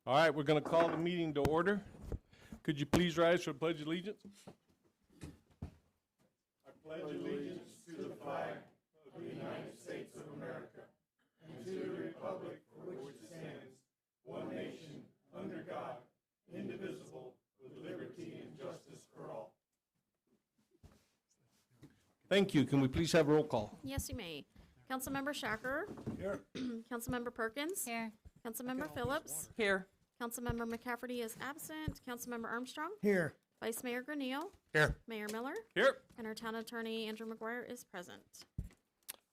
All right, we're going to call the meeting to order. Could you please rise for the Pledge of Allegiance? I pledge allegiance to the flag of the United States of America and to the republic for which it stands, one nation, under God, indivisible, with liberty and justice for all. Thank you. Can we please have roll call? Yes, you may. Councilmember Shacker. Here. Councilmember Perkins. Here. Councilmember Phillips. Here. Councilmember McCafferty is absent. Councilmember Armstrong. Here. Vice Mayor Granillo. Here. Mayor Miller. Here. And our town attorney, Andrew McGuire, is present.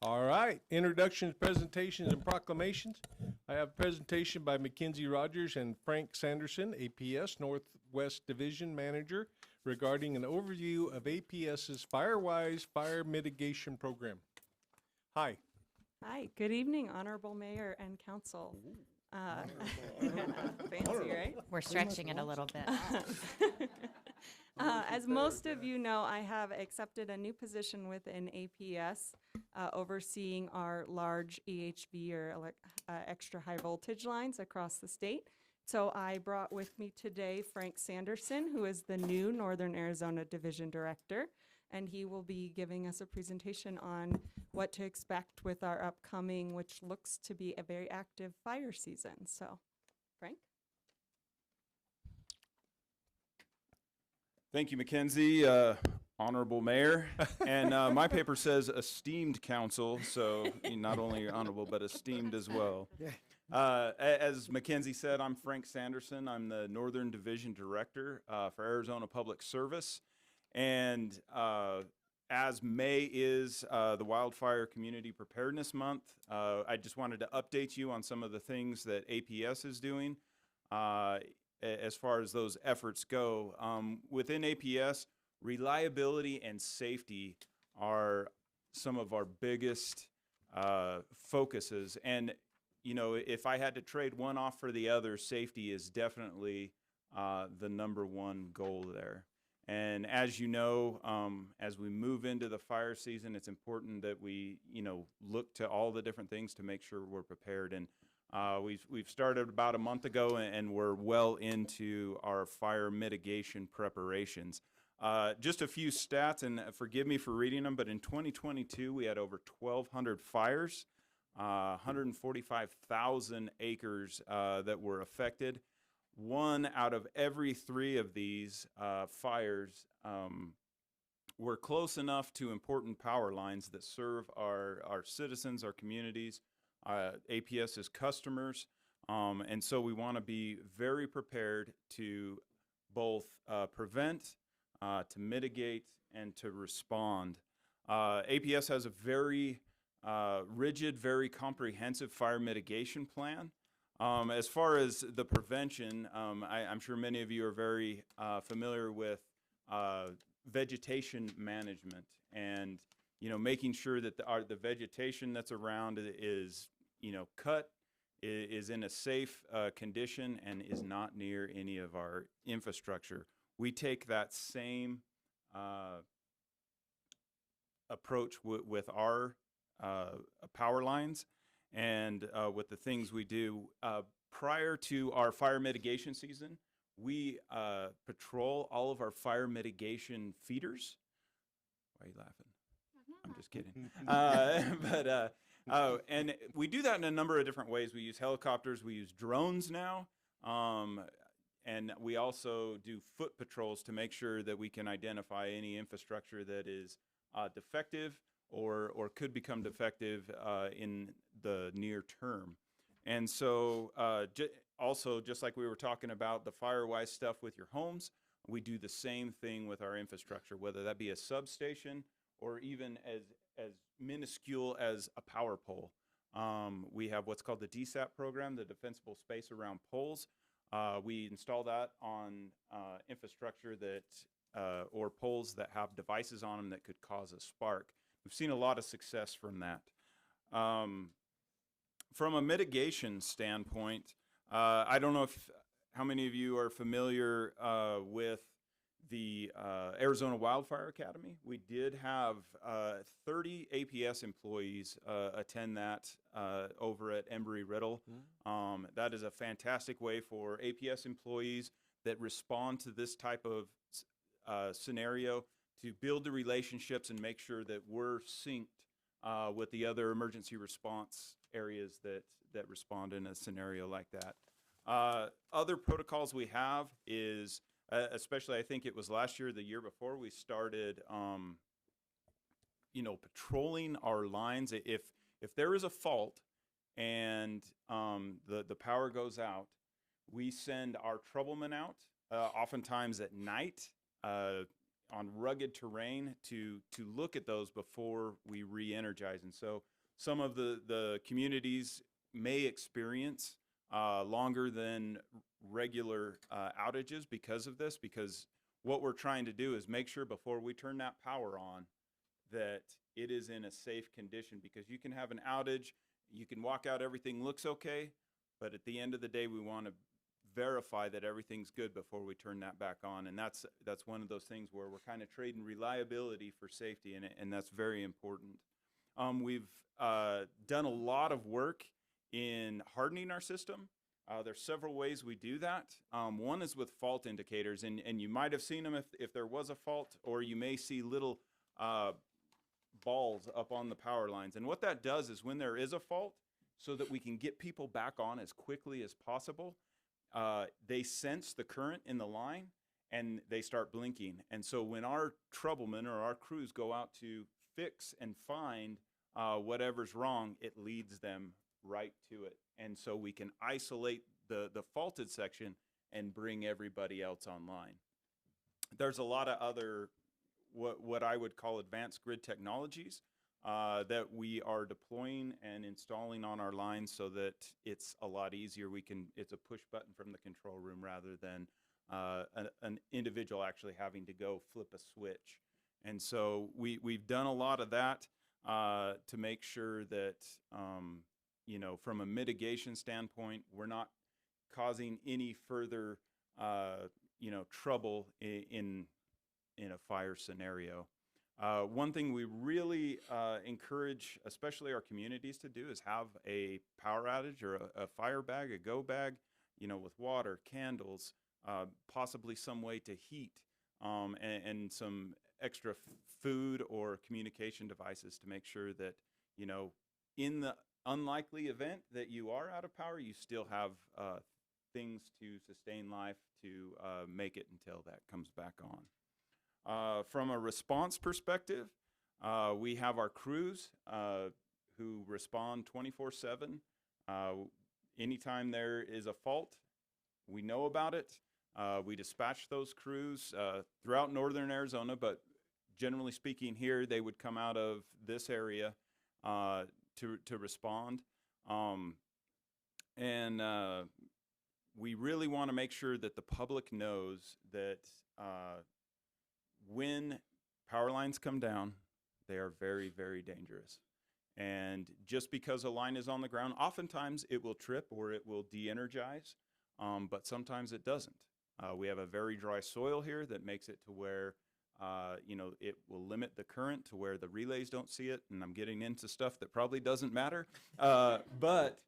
All right, introductions, presentations, and proclamations. I have a presentation by Mackenzie Rogers and Frank Sanderson, APS Northwest Division Manager, regarding an overview of APS's FireWise Fire Mitigation Program. Hi. Hi, good evening, Honorable Mayor and Council. Fancy, right? We're stretching it a little bit. As most of you know, I have accepted a new position within APS, overseeing our large EHV or extra high voltage lines across the state. So I brought with me today Frank Sanderson, who is the new Northern Arizona Division Director, and he will be giving us a presentation on what to expect with our upcoming, which looks to be a very active fire season. So, Frank? Thank you, Mackenzie, Honorable Mayor. And my paper says esteemed council, so not only honorable, but esteemed as well. As Mackenzie said, I'm Frank Sanderson. I'm the Northern Division Director for Arizona Public Service. And as May is the Wildfire Community Preparedness Month, I just wanted to update you on some of the things that APS is doing as far as those efforts go. Within APS, reliability and safety are some of our biggest focuses. And, you know, if I had to trade one off for the other, safety is definitely the number one goal there. And as you know, as we move into the fire season, it's important that we, you know, look to all the different things to make sure we're prepared. And we've started about a month ago, and we're well into our fire mitigation preparations. Just a few stats, and forgive me for reading them, but in 2022, we had over 1,200 fires, 145,000 acres that were affected. One out of every three of these fires were close enough to important power lines that serve our citizens, our communities, APS's customers. And so we want to be very prepared to both prevent, to mitigate, and to respond. APS has a very rigid, very comprehensive fire mitigation plan. As far as the prevention, I'm sure many of you are very familiar with vegetation management, and you know, making sure that the vegetation that's around is, you know, cut, is in a safe condition, and is not near any of our infrastructure. We take that same approach with our power lines. And with the things we do, prior to our fire mitigation season, we patrol all of our fire mitigation feeders. Why are you laughing? I'm just kidding. And we do that in a number of different ways. We use helicopters, we use drones now, and we also do foot patrols to make sure that we can identify any infrastructure that is defective or could become defective in the near term. And so also, just like we were talking about the FireWise stuff with your homes, we do the same thing with our infrastructure, whether that be a substation or even as minuscule as a power pole. We have what's called the DSAP program, the Defensible Space Around Poles. We install that on infrastructure that or poles that have devices on them that could cause a spark. We've seen a lot of success from that. From a mitigation standpoint, I don't know how many of you are familiar with the Arizona Wildfire Academy. We did have 30 APS employees attend that over at Embry-Riddle. That is a fantastic way for APS employees that respond to this type of scenario to build the relationships and make sure that we're synced with the other emergency response areas that respond in a scenario like that. Other protocols we have is, especially I think it was last year, the year before, we started, patrolling our lines. If there is a fault and the power goes out, we send our troublemen out, oftentimes at night, on rugged terrain to look at those before we re-energize. And so some of the communities may experience longer than regular outages because of this, because what we're trying to do is make sure before we turn that power on that it is in a safe condition, because you can have an outage, you can walk out, everything looks okay, but at the end of the day we want to verify that everything's good before we turn that back on. And that's one of those things where we're kind of trading reliability for safety, and that's very important. We've done a lot of work in hardening our system. There's several ways we do that. One is with fault indicators, and you might have seen them if there was a fault, or you may see little balls up on the power lines. And what that does is when there is a fault, so that we can get people back on as quickly as possible, they sense the current in the line and they start blinking. And so when our troublemen or our crews go out to fix and find whatever's wrong, it leads them right to it. And so we can isolate the faulted section and bring everybody else online. There's a lot of other what I would call advanced grid technologies that we are deploying and installing on our lines, so that it's a lot easier. It's a push button from the control room rather than an individual actually having to go flip a switch. And so we've done a lot of that to make sure that from a mitigation standpoint, we're not causing any further trouble in a fire scenario. One thing we really encourage, especially our communities, to do is have a power outage or a fire bag, a go bag, with water, candles, possibly some way to heat, and some extra food or communication devices to make sure that, in the unlikely event that you are out of power, you still have things to sustain life to make it until that comes back on. From a response perspective, we have our crews who respond 24/7. Anytime there is a fault, we know about it. We dispatch those crews throughout northern Arizona, but generally speaking here, they would come out of this area to respond. We really want to make sure that the public knows that when power lines come down, they are very, very dangerous. And just because a line is on the ground, oftentimes it will trip or it will de-energize, but sometimes it doesn't. We have a very dry soil here that makes it to where it will limit the current to where the relays don't see it, and I'm getting into stuff that probably doesn't matter. But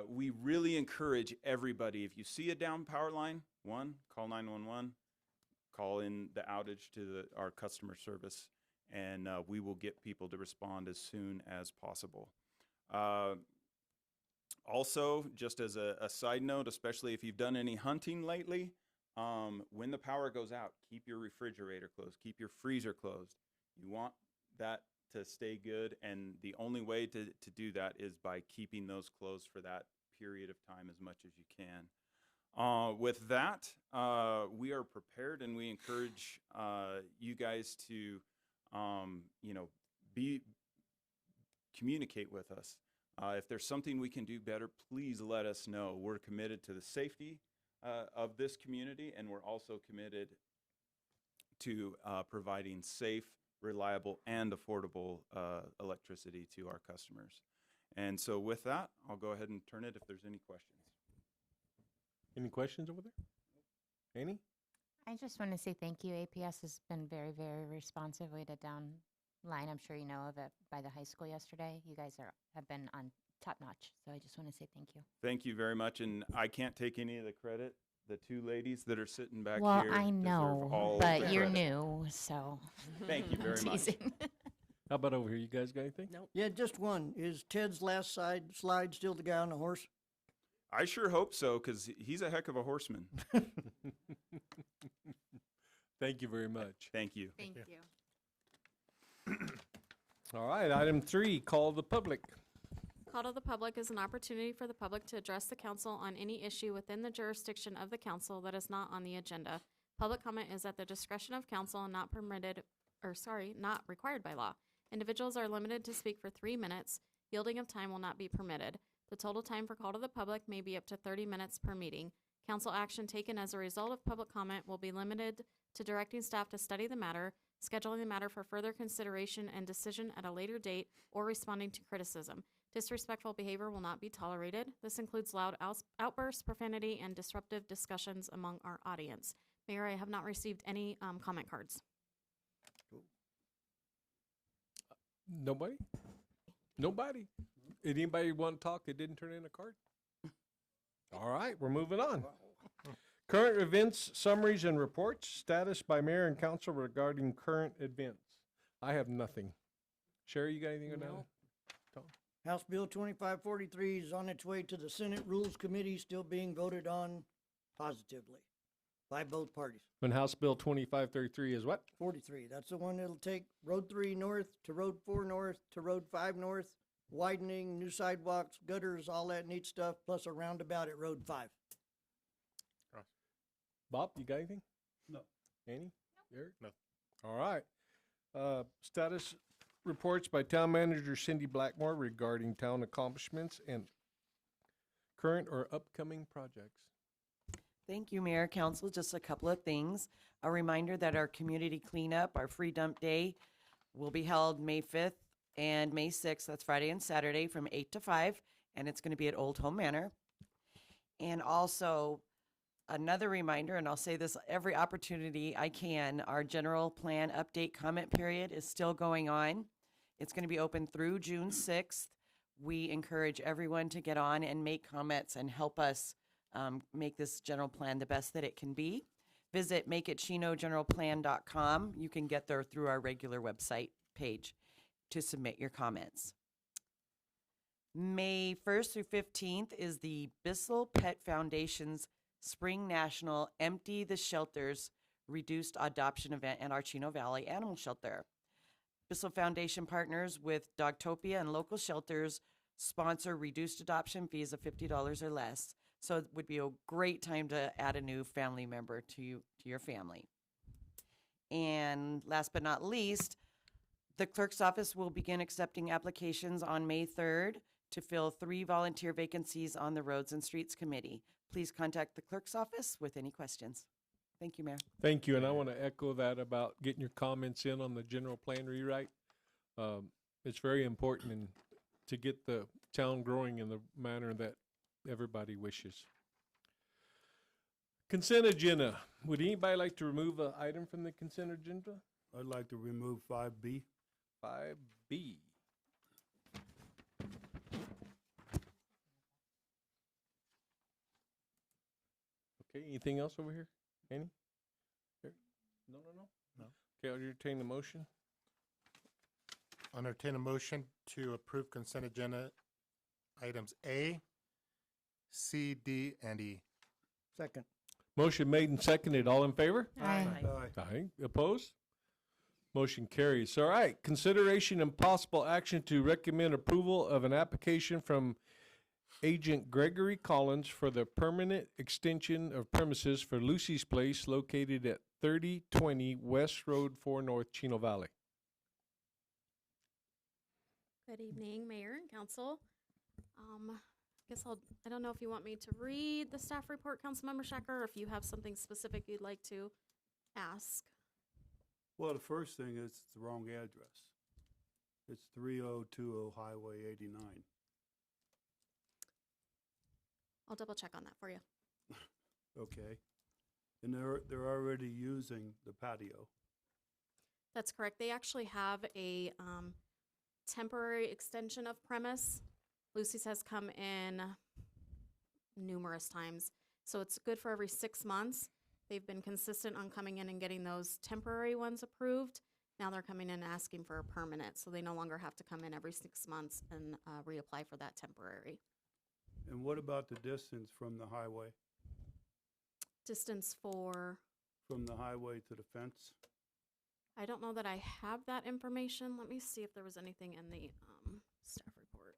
we really encourage everybody, if you see a down power line, call 911, call in the outage to our customer service, and we will get people to respond as soon as possible. Also, just as a side note, especially if you've done any hunting lately, when the power goes out, keep your refrigerator closed, keep your freezer closed. You want that to stay good, and the only way to do that is by keeping those closed for that period of time as much as you can. With that, we are prepared, and we encourage you guys to communicate with us. If there's something we can do better, please let us know. We're committed to the safety of this community, and we're also committed to providing safe, reliable, and affordable electricity to our customers. And so with that, I'll go ahead and turn it if there's any questions. Any questions over there? Any? I just want to say thank you. APS has been very, very responsive. We had a down line, I'm sure you know of it, by the high school yesterday. You guys have been on top notch. So I just want to say thank you. Thank you very much, and I can't take any of the credit. The two ladies that are sitting back Well, here I deserve know, all of but the you're credit. new, so Thank you I'm very much. teasing. How about over here? You guys got anything? Nope. Yeah, just one. Is Ted's last slide still the guy on the horse? I sure hope so, because he's a heck of a horseman. Thank you very much. Thank you. Thank you. All right, item 3, call the public. Call to the public is an opportunity for the public to address the council on any issue within the jurisdiction of the council that is not on the agenda. Public comment is at the discretion of council and not not required by law. Individuals are limited to speak for 3 minutes. Yielding of time will not be permitted. The total time for call to the public may be up to 30 minutes per meeting. Council action taken as a result of public comment will be limited to directing staff to study the matter, scheduling the matter for further consideration and decision at a later date, or responding to criticism. Disrespectful behavior will not be tolerated. This includes loud outbursts, profanity, and disruptive discussions among our audience. Mayor, I have not received any comment cards. Nobody? Nobody? Anybody want to talk that didn't turn in a card? All right, we're moving on. Current events, summaries, and reports. Status by mayor and council regarding current events. I have nothing. Sherry, you got anything on that? No. House Bill 2543 is on its way to the Senate Rules Committee, still being voted on positively by both parties. When House Bill 2533 is what? 43, that's the one that'll take Road 3 north to Road 4 north to Road 5 north, widening, new sidewalks, gutters, all that neat stuff, plus a roundabout at Road 5. Bob, you got anything? No. Annie? Eric? No. All right. Status reports by Town Manager Cindy Blackmore regarding town accomplishments and current or upcoming projects. Thank you, Mayor, Council. Just a couple of things. A reminder that our community cleanup, our free dump day, will be held May 5th and May 6th. That's Friday and Saturday from 8 to 5, and it's going to be at Old Home Manor. And also, another reminder, and I'll say this every opportunity I can, our general plan update comment period is still going on. It's going to be open through June 6th. We encourage everyone to get on and make comments and help us make this general plan the best that it can be. Visit makeitchinogeneralplan.com. You can get there through our regular website page to submit your comments. May 1st through 15th is the Bissell Pet Foundation's Spring National Empty the Shelters Reduced Adoption Event at our Chino Valley Animal Shelter. Bissell Foundation partners with Dogtopia and local shelters sponsor reduced adoption fees of $50 or less. So it would be a great time to add a new family member to your family. And last but not least, the clerk's office will begin accepting applications on May 3rd to fill 3 volunteer vacancies on the Roads and Streets Committee. Please contact the clerk's office with any questions. Thank you, Mayor. Thank you, and I want to echo that about getting your comments in on the general plan rewrite. It's very important to get the town growing in the manner that everybody wishes. Consent agenda. Would anybody like to remove an item from the consent agenda? I'd like to remove 5B. 5B. Okay, anything else over here? Any? Here? No. No. Okay, I'll entertain the motion. I'll entertain a motion to approve consent agenda items A, C, D, and E. Second. Motion made and seconded. All in favor? Aye. Aye. Opposed? Motion carries. All right. Consideration and possible action to recommend approval of an application from Agent Gregory Collins for the permanent extension of premises for Lucy's Place located at 3020 West Road 4 North, Chino Valley. Good evening, Mayor and Council. I don't know if you want me to read the staff report, Councilmember Shacker, or if you have something specific you'd like to ask. Well, the first thing is it's the wrong address. It's 3020 Highway 89. I'll double check on that for you. Okay. And they're already using the patio. That's correct. They actually have a temporary extension of premise. Lucy's has come in numerous times, so it's good for every 6 months. They've been consistent on coming in and getting those temporary ones approved. Now they're coming in and asking for a permanent, so they no longer have to come in every 6 months and reapply for that temporary. And what about the distance from the highway? Distance for, From the highway to the fence? I don't know that I have that information. Let me see if there was anything in the staff report.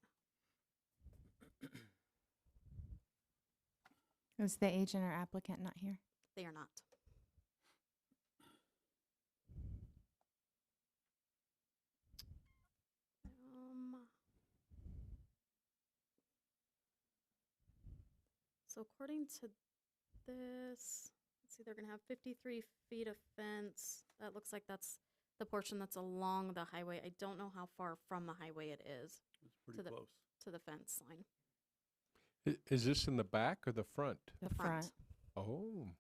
Was the agent or applicant not here? They are not. So according to this, let's see, they're gonna have 53 feet of fence. That looks like that's the portion that's along the highway. I don't know how far from the highway it is It's pretty the- close. to the fence line. Is this in the back or the front? The front. Oh,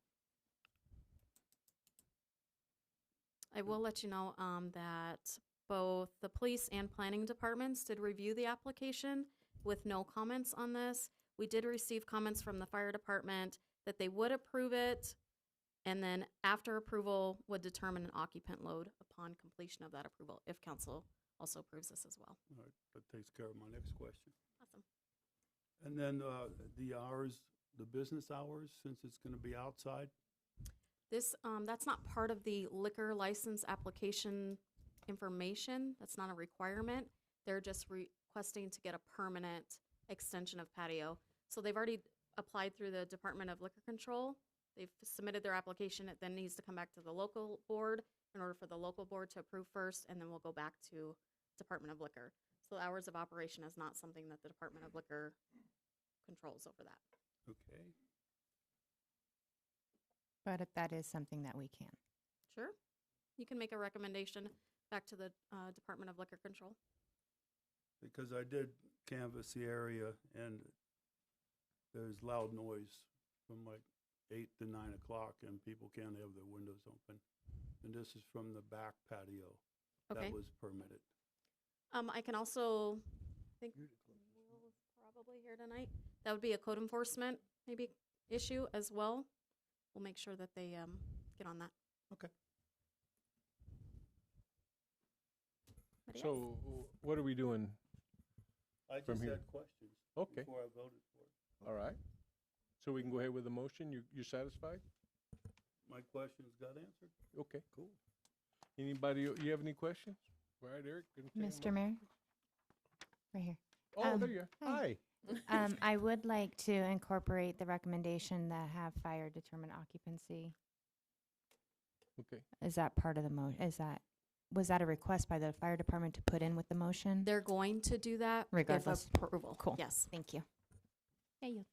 I will let you know that both the police and planning departments did review the application with no comments on this. We did receive comments from the fire department that they would approve it, and then after approval would determine an occupant load upon completion of that approval, if council also approves this as well. All right, that takes care of my next question. Awesome. And then the hours, the business hours, since it's going to be outside? This, that's not part of the liquor license application information. That's not a requirement. They're just requesting to get a permanent extension of patio. So they've already applied through the Department of Liquor Control. They've submitted their application. It then needs to come back to the local board in order for the local board to approve first, and then we'll go back to Department of Liquor. So hours of operation is not something that the Department of Liquor controls over that. Okay. But if that is something that we can. Sure. You can make a recommendation back to the Department of Liquor Control. Because I did canvass the area, and there's loud noise from like 8 to 9 o'clock, and people can't have their windows open. And this is from the back patio. Okay. That was permitted. I can also, I think Will is probably here tonight. That would be a code enforcement maybe issue as well. We'll make sure that they get on that. Okay. But yes. so what are we doing? I From just here. had questions Okay, before I voted for it. all right. So we can go ahead with the motion. You're satisfied? My questions got answered? Okay, cool. Anybody, you have any questions? All right, Eric. entertain a Mr. mo- Mayor? Right here. Oh, there you are. hi. Hi. I would like to incorporate the recommendation that have fire determine occupancy. Okay. Is that part of the was that a request by the fire department to put in with the motion? They're going to do that Regardless. if approval. Cool. Yes. Thank you. Yeah, you.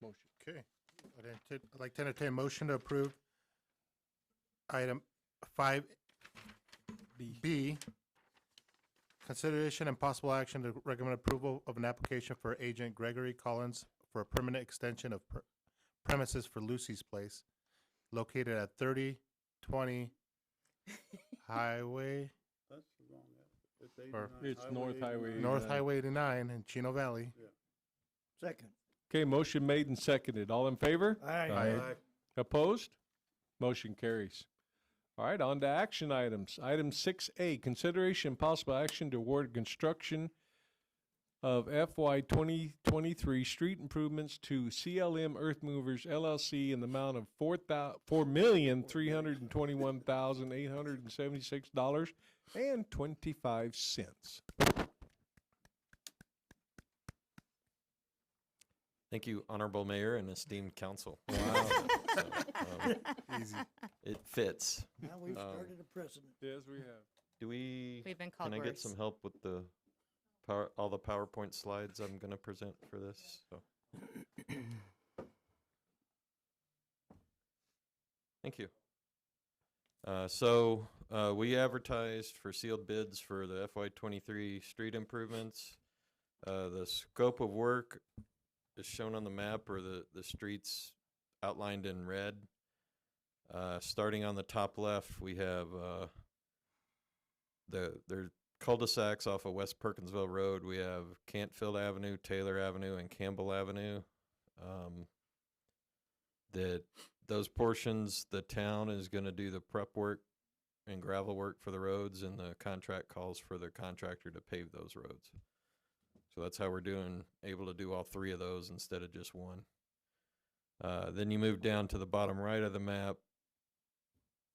Motion. Okay. I'd like to entertain a motion to approve item 5B. Consideration and possible action to recommend approval of an application for Agent Gregory Collins for a permanent extension of premises for Lucy's Place located at 3020 Highway, That's the wrong address. It's Or- 89, It's North Highway 89. North Yeah. Highway 89 in Chino Valley. Second. Okay, motion made and seconded. All in favor? Aye. Aye. Opposed? Motion carries. All right, on to action items. Item 6A, consideration and possible action to award construction of FY 2023 street improvements to CLM Earth Movers LLC in the amount of $4,321,876.25. Thank you, Honorable Mayor and esteemed council. Wow. So, Easy. it fits. Now we've Um, started a precedent. Yes, we have. Do we, We've been called can I get worse. some help with the all the PowerPoint slides I'm going to present for this? So. Thank you. We advertised for sealed bids for the FY23 street improvements. The scope of work is shown on the map, or the streets outlined in red. Starting on the top left, we have their cul-de-sacs off of West Perkinsville Road. We have Cantfield Avenue, Taylor Avenue, and Campbell Avenue. That those portions, the town is going to do the prep work and gravel work for the roads, and the contract calls for the contractor to pave those roads. So that's how we're able to do all three of those instead of just one. Then you move down to the bottom right of the map,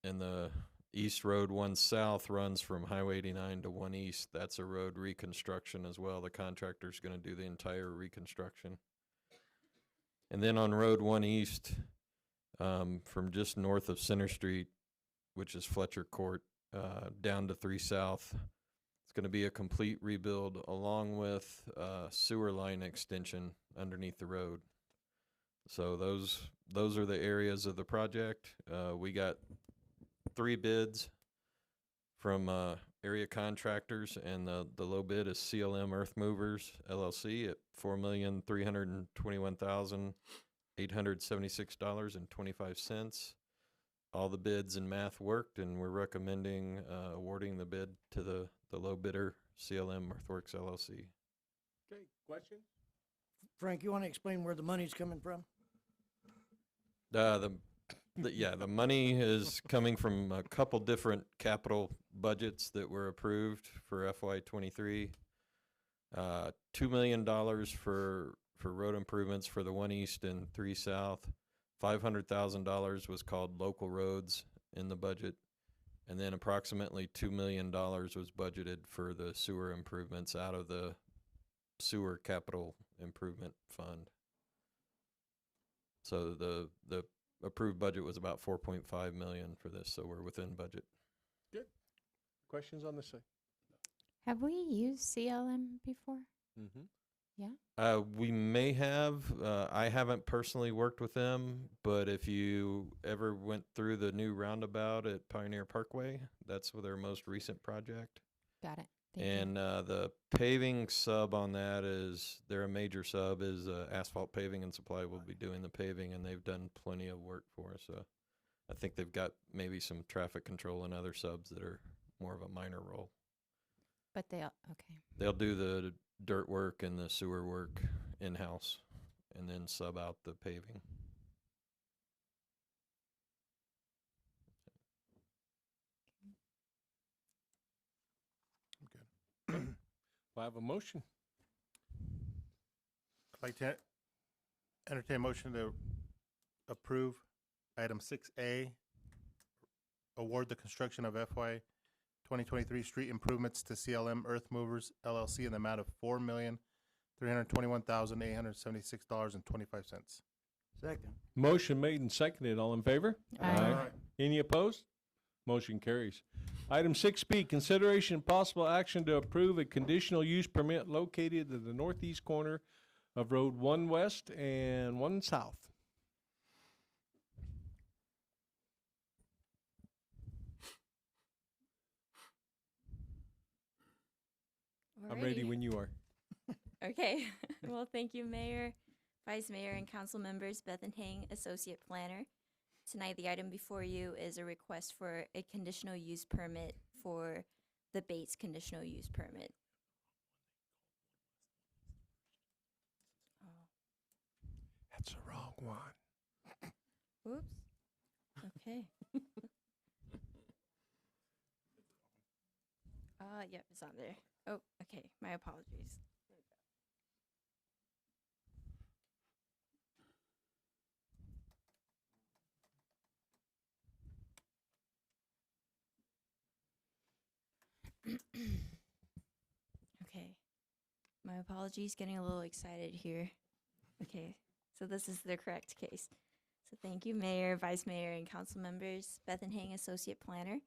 and the East Road 1 South runs from Highway 89 to 1 East. That's a road reconstruction as well. The contractor's going to do the entire reconstruction. And then on Road 1 East, from just north of Center Street, which is Fletcher Court, down to 3 South, it's going to be a complete rebuild along with sewer line extension underneath the road. So those are the areas of the project. We got 3 bids from area contractors, and the low bid is CLM Earth Movers LLC at $4,321,876.25. All the bids and math worked, and we're recommending awarding the bid to the low bidder, CLM Earthworks LLC. Okay, question? Frank, you want to explain where the money's coming from? The money is coming from a couple different capital budgets that were approved for FY23. $2 million for road improvements for the 1 East and 3 South. $500,000 was called local roads in the budget, and then approximately $2 million was budgeted for the sewer improvements out of the sewer capital improvement fund. So the approved budget was about 4.5 million for this, so we're within budget. Good. Questions on this side? Have we used CLM before? Mm-hmm. We may have. I haven't personally worked with them, but if you ever went through the new roundabout at Pioneer Parkway, that's their most recent project. Got it. Thank you. And the paving sub on that is, they're a major sub, is Asphalt Paving and Supply will be doing the paving, and they've done plenty of work for us. So I think they've got maybe some traffic control and other subs that are more of a minor role. But okay. They'll do the dirt work and the sewer work in-house and then sub out the paving. We'll have a motion. I'd like to entertain a motion to approve item 6A, award the construction of FY 2023 street improvements to CLM Earth Movers LLC in the amount of $4,321,876.25. Second. Motion made and seconded. All in favor? Aye. Any opposed? Motion carries. Item 6B, consideration and possible action to approve a conditional use permit located at the northeast corner of Road 1 West and 1 South. I'm ready when you are. Okay. Well, thank you, Mayor, Vice Mayor, and council members. Beth and Hang, Associate Planner. Tonight, the item before you is a request for a conditional use permit for the Bates conditional use permit. That's the wrong one. Whoops. Okay. Yep, it's on there. Oh, okay. My apologies. Okay. My apologies, getting a little excited here. Okay, so this is the correct case. So thank you, Mayor, Vice Mayor, and council members. Beth and Hang, Associate Planner.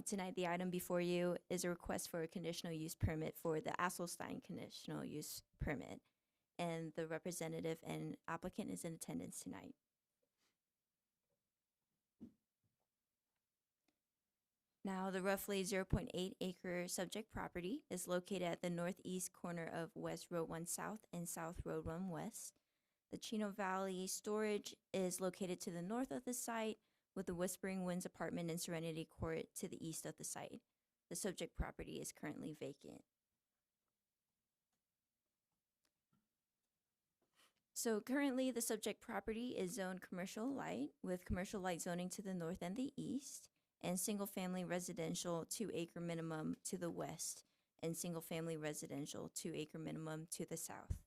Tonight, the item before you is a request for a conditional use permit for the Asselstein conditional use permit. And the representative and applicant is in attendance tonight. Now, the roughly 0.8 acre subject property is located at the northeast corner of West Road 1 South and South Road 1 West. The Chino Valley storage is located to the north of the site, with the Whispering Winds apartment in Serenity Court to the east of the site. The subject property is currently vacant. So currently, the subject property is zoned commercial light, with commercial light zoning to the north and the east, and single-family residential 2-acre minimum to the west, and single-family residential 2-acre minimum to the south.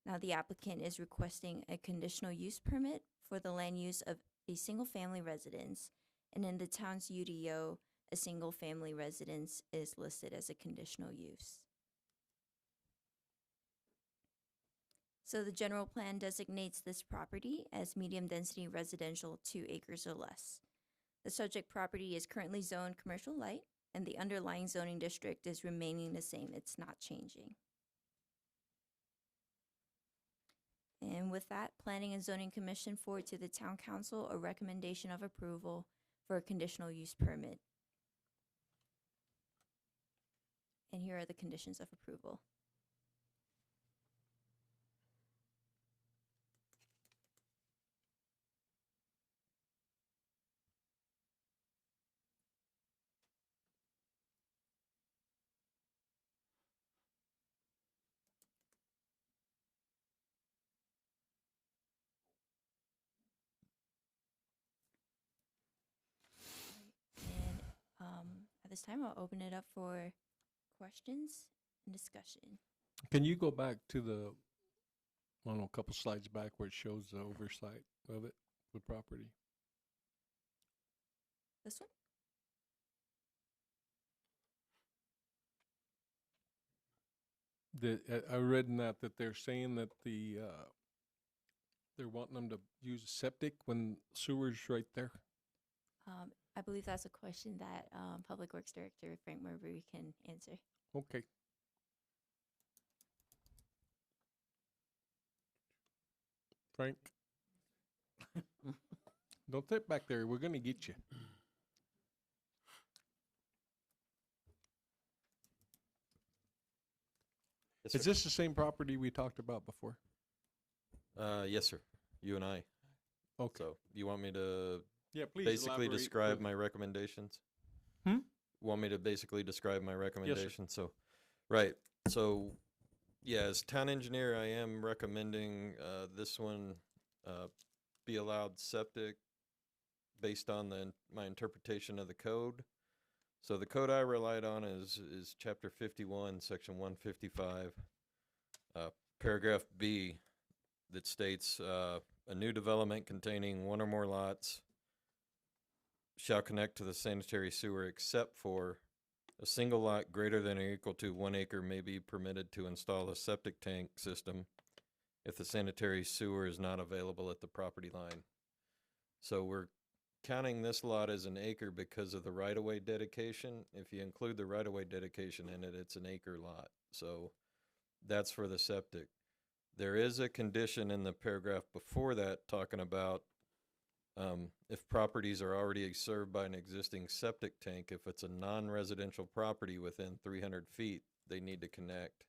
Now, the applicant is requesting a conditional use permit for the land use of a single-family residence, and in the town's UDO, a single-family residence is listed as a conditional use. So the general plan designates this property as medium-density residential 2 acres or less. The subject property is currently zoned commercial light, and the underlying zoning district is remaining the same. It's not changing. And with that, Planning and Zoning Commission forward to the Town Council a recommendation of approval for a conditional use permit. And here are the conditions of approval. And at this time, I'll open it up for questions and discussion. Can you go back to the, I don't know, a couple slides back where it shows the oversight of it, the property? This one? I read in that they're saying that they're wanting them to use septic when sewer's right there. I believe that's a question that Public Works Director Frank Marbury can answer. Okay. Frank? Don't sit back there. We're going to get you. Yes, Is sir. this the same property we talked about before? Yes, sir. You and I. Okay. So you want me to Yeah, please basically elaborate describe further. my recommendations? Hmm? Want me to basically describe my recommendations? So, right. So, yeah, as town engineer, I am recommending this one be allowed septic based on my interpretation of the code. So the code I relied on is Chapter 51, Section 155, Paragraph B, that states a new development containing one or more lots shall connect to the sanitary sewer except for a single lot greater than or equal to 1 acre may be permitted to install a septic tank system if the sanitary sewer is not available at the property line. So we're counting this lot as an acre because of the right-of-way dedication. If you include the right-of-way dedication in it, it's an acre lot. So that's for the septic. There is a condition in the paragraph before that talking about if properties are already served by an existing septic tank, if it's a non-residential property within 300 feet, they need to connect.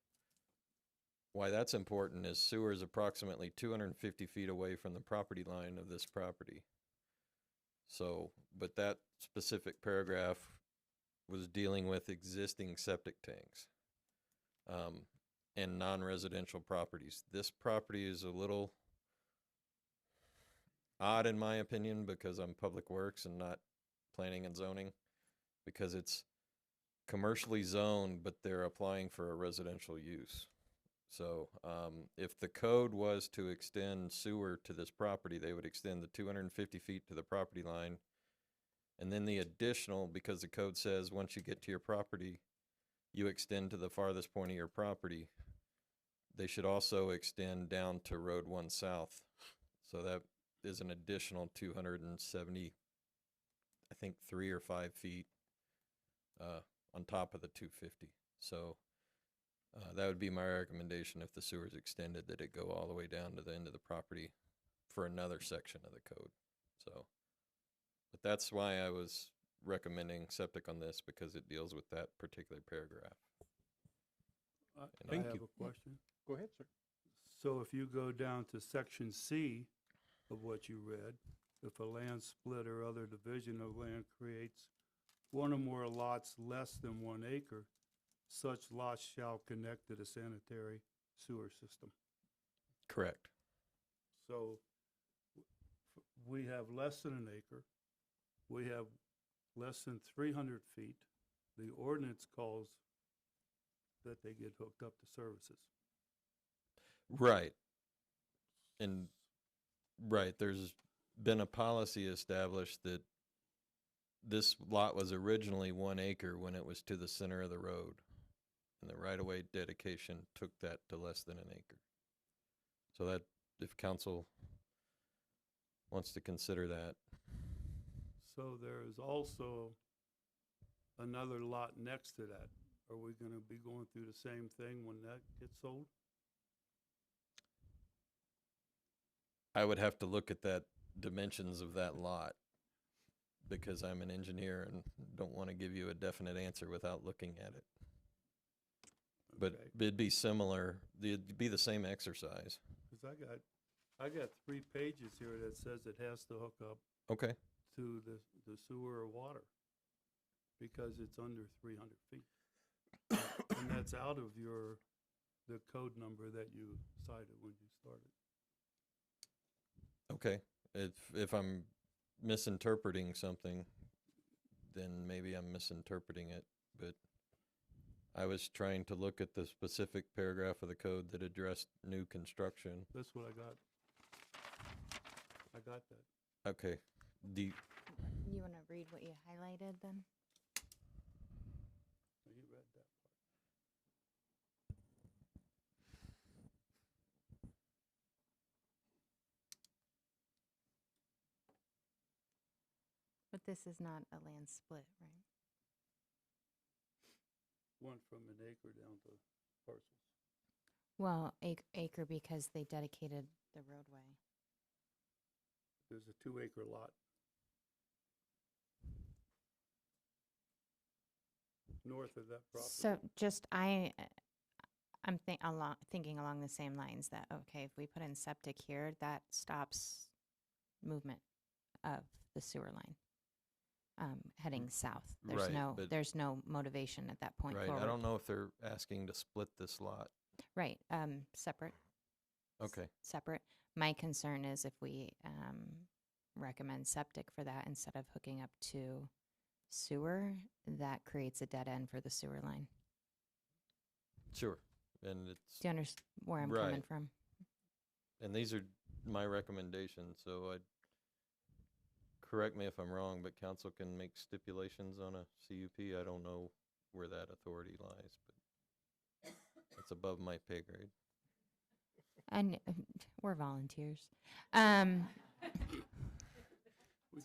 Why that's important is sewer is approximately 250 feet away from the property line of this property. So, but that specific paragraph was dealing with existing septic tanks and non-residential properties. This property is a little odd in my opinion because I'm Public Works and not Planning and Zoning, because it's commercially zoned, but they're applying for a residential use. So if the code was to extend sewer to this property, they would extend the 250 feet to the property line. And then the additional, because the code says once you get to your property, you extend to the farthest point of your property, they should also extend down to Road 1 South. So that is an additional 270, I think 3 or 5 feet on top of the 250. So that would be my recommendation if the sewer is extended, that it go all the way down to the end of the property for another section of the code. So, but that's why I was recommending septic on this, because it deals with that particular paragraph. I Thank have you. a question. Go ahead, sir. So if you go down to section C of what you read, if a land split or other division of land creates one or more lots less than 1 acre, such lots shall connect to the sanitary sewer system. Correct. So we have less than an acre. We have less than 300 feet. The ordinance calls that they get hooked up to services. Right. And, right, there's been a policy established that this lot was originally 1 acre when it was to the center of the road. And the right-of-way dedication took that to less than an acre. So that, if council wants to consider that. So there is also another lot next to that. Are we going to be going through the same thing when that gets sold? I would have to look at that dimensions of that lot because I'm an engineer and don't want to give you a definite answer without looking at it. But Okay. it'd be similar, it'd be the same exercise. Because I got 3 pages here that says it has to hook up Okay, to the sewer or water because it's under 300 feet. And that's out of the code number that you cited when you started. okay. If I'm misinterpreting something, then maybe I'm misinterpreting it, but I was trying to look at the specific paragraph of the code that addressed new construction. That's what I got. I got that. Okay, You want to read what you highlighted then? You read that part. But this is not a land split, right? Went from an acre down to parcels. Well, acre because they dedicated the roadway. There's a 2-acre lot. North of that property. So just thinking along the same lines that, okay, if we put in septic here, that stops movement of the sewer line heading south. Right, There's no motivation at that point right. forward. I don't know if they're asking to split this lot. Right, separate. Okay, Separate. My concern is if we recommend septic for that instead of hooking up to sewer, that creates a dead end for the sewer line. sure. And it's, Do you understand where I'm coming Right. from? and these are my recommendations, so correct me if I'm wrong, but council can make stipulations on a CUP. I don't know where that authority lies, but it's above my pay grade. And we're volunteers. We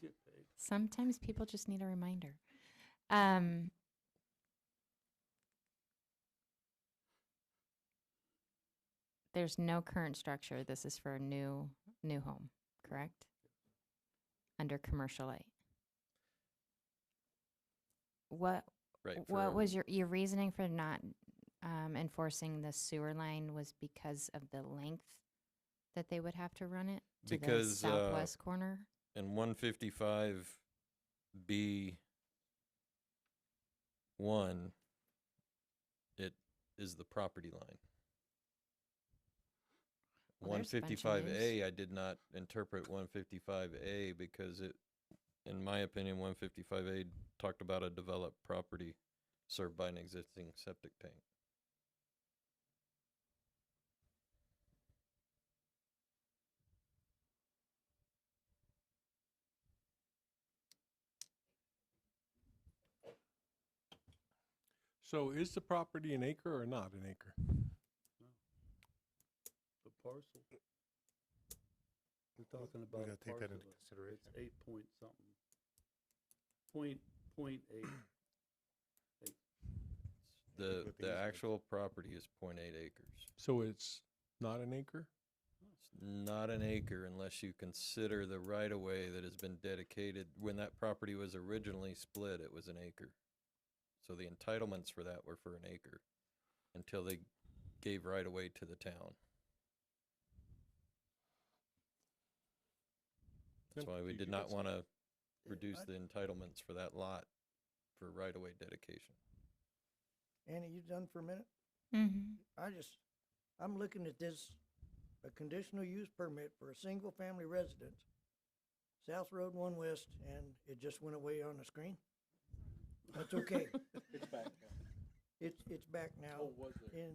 get paid. Sometimes people just need a reminder. There's no current structure. This is for a new home, correct? Under commercial light. What Right. what was your reasoning for not enforcing the sewer line was because of the length that they would have to run it to the Because, southwest corner? in 155B1, it is the property line. Well, there's a bunch of 155A, I did not interpret 155A because in my opinion, 155A talked about a developed property served by an existing septic tank. So is the property an acre or not an acre? The parcel. We're talking about gotta a take that into parcel. consideration. It's 8 point something. Point 8. The what the easement is. actual property is 0.8 acres. So it's not an acre? It's not an acre unless you consider the right-of-way that has been dedicated. When that property was originally split, it was an acre. So the entitlements for that were for an acre until they gave right-of-way to the town. That's why we You did got not some- want to reduce the entitlements for that lot for right-of-way dedication. Annie, you done for a minute? Mm-hmm. I'm looking at this, a conditional use permit for a single-family residence, South Road 1 West, and it just went away on the screen. That's okay. It's back now. It's back now. Oh, was there? And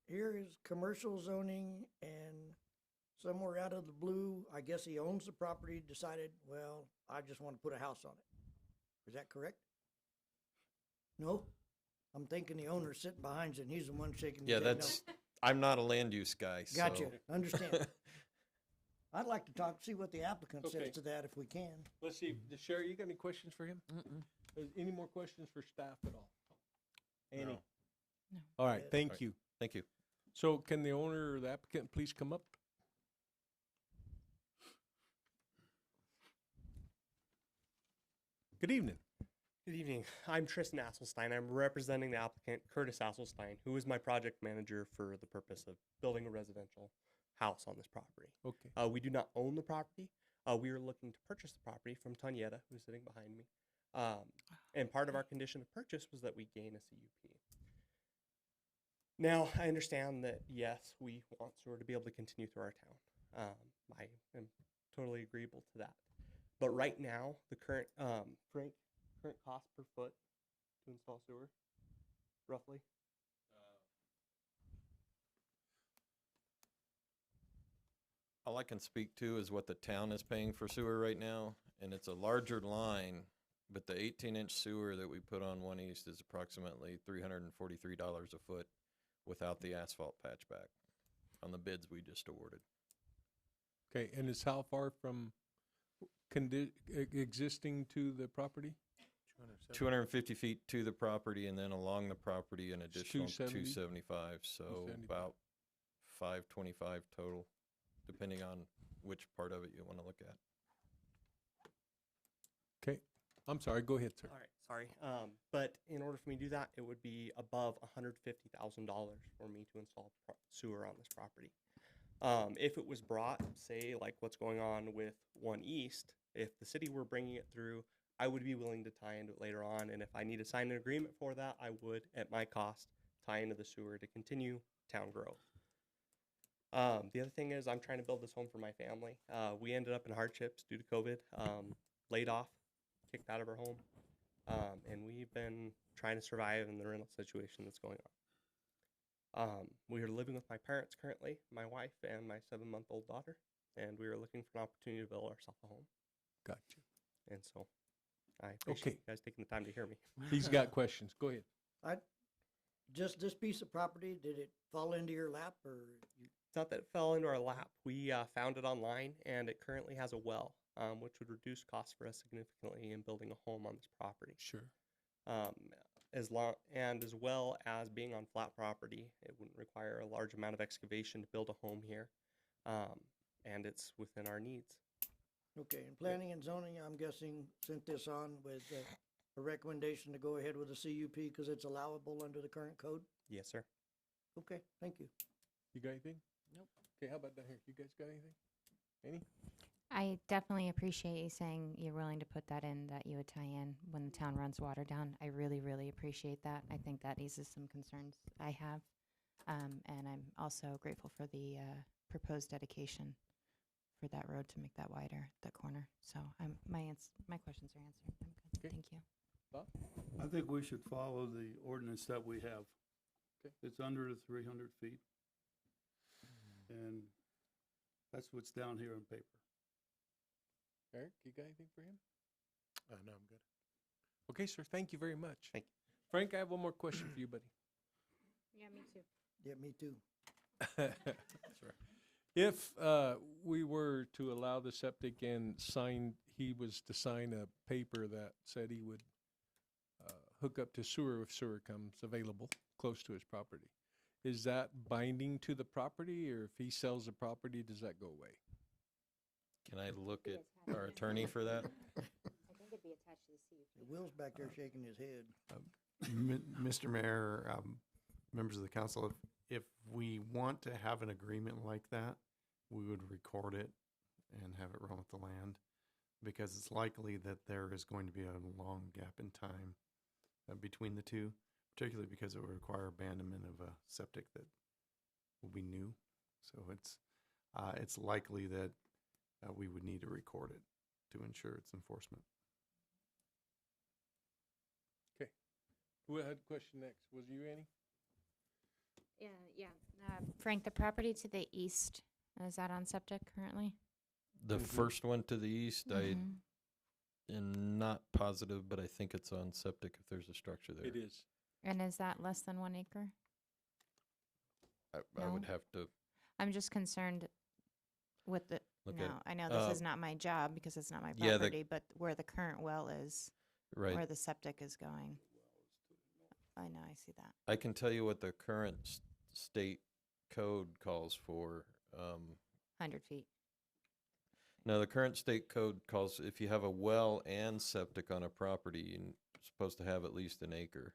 here is commercial zoning, and somewhere out of the blue, I guess he owns the property, decided, well, I just want to put a house on it. Is that correct? No? I'm thinking the owner's sitting behind you, and he's the one shaking his Yeah, head no. that's, I'm not a land use guy, so. Gotcha, understand. I'd like to see what the applicant Okay. says to that if we can. Let's see, Sherry, you got any questions for him? Any more questions for staff at all? Annie? No. No. All right, Yeah. thank Right. you. Thank you. So can the owner or the applicant please come up? Good evening. Good evening. I'm Tristan Asselstein. I'm representing the applicant Curtis Asselstein, who is my project manager for the purpose of building a residential house on this property. Okay. We do not own the property. We are looking to purchase the property from Tanyetta, who's sitting behind me. And part of our condition of purchase was that we gain a CUP. Now, I understand that, yes, we want sewer to be able to continue through our town. I am totally agreeable to that. But right now, the current, Frank, current cost per foot to install sewer, roughly? All I can speak to is what the town is paying for sewer right now, and it's a larger line, but the 18-inch sewer that we put on 1 East is approximately $343 a foot without the asphalt patchback on the bids we just awarded. Okay, and it's how far from existing to the property? 250 feet to the property, and then along the property an additional 270? 275, so 275. about 525 total, depending on which part of it you want to look at. Okay, I'm sorry, go ahead, sir. All right, sorry. But in order for me to do that, it would be above $150,000 for me to install sewer on this property. If it was brought, say, like what's going on with 1 East, if the city were bringing it through, I would be willing to tie into it later on. And if I need to sign an agreement for that, I would, at my cost, tie into the sewer to continue town growth. The other thing is I'm trying to build this home for my family. We ended up in hardships due to COVID, laid off, kicked out of our home. And we've been trying to survive in the rental situation that's going on. We are living with my parents currently, my wife and my 7-month-old daughter, and we are looking for an opportunity to build ourselves a home. Gotcha. And so I appreciate Okay. you guys taking the time to hear me. He's got questions, go ahead. Just this piece of property, did it fall into your lap, or you? It's not that it fell into our lap. We found it online, and it currently has a well, which would reduce costs for us significantly in building a home on this property. Sure. As well as being on flat property, it wouldn't require a large amount of excavation to build a home here, and it's within our needs. Okay, and planning and zoning, I'm guessing, sent this on with a recommendation to go ahead with a CUP because it's allowable under the current code? Yes, sir. Okay, thank you. You got anything? Nope. Okay, how about down here? You guys got anything? Any? I definitely appreciate you saying you're willing to put that in, that you would tie in when the town runs water down. I really, really appreciate that. I think that eases some concerns I have. And I'm also grateful for the proposed dedication for that road to make that wider, that corner. So my questions are answered. I'm good. Okay. Thank you. Bob? I think we should follow the ordinance that we have. Okay. It's under the 300 feet. And that's what's down here on paper. Eric, you got anything for him? No, I'm good. Okay, sir, thank you very much. Thank you. Frank, I have one more question for you, buddy. Yeah, me too. Yeah, me too. Sure. If we were to allow the septic and he was to sign a paper that said he would hook up to sewer if sewer comes available close to his property, is that binding to the property, or if he sells the property, does that go away? Can I look at our attorney for that? I think it'd be attached to the CUP. Will's back there shaking his head. Mr. Mayor, members of the council, if we want to have an agreement like that, we would record it and have it run with the land. because it's likely that there is going to be a long gap in time between the two, particularly because it would require abandonment of a septic that will be new. So it's likely that we would need to record it to ensure its enforcement. Okay. Who had a question next? Was you, Annie? Yeah. Frank, the property to the east, is that on septic currently? The Mhm. first one to the east, I Mhm. am not positive, but I think it's on septic if there's a structure there. It is. And is that less than 1 acre? I would No? have to I'm just concerned with the, look at no, it. I know this is not my job because it's not my yeah, the- property, but where the current well is, Right. where the septic is going. I know, I see that. I can tell you what the current state code calls for. 100 feet. No, the current state code calls, if you have a well and septic on a property, you're supposed to have at least an acre.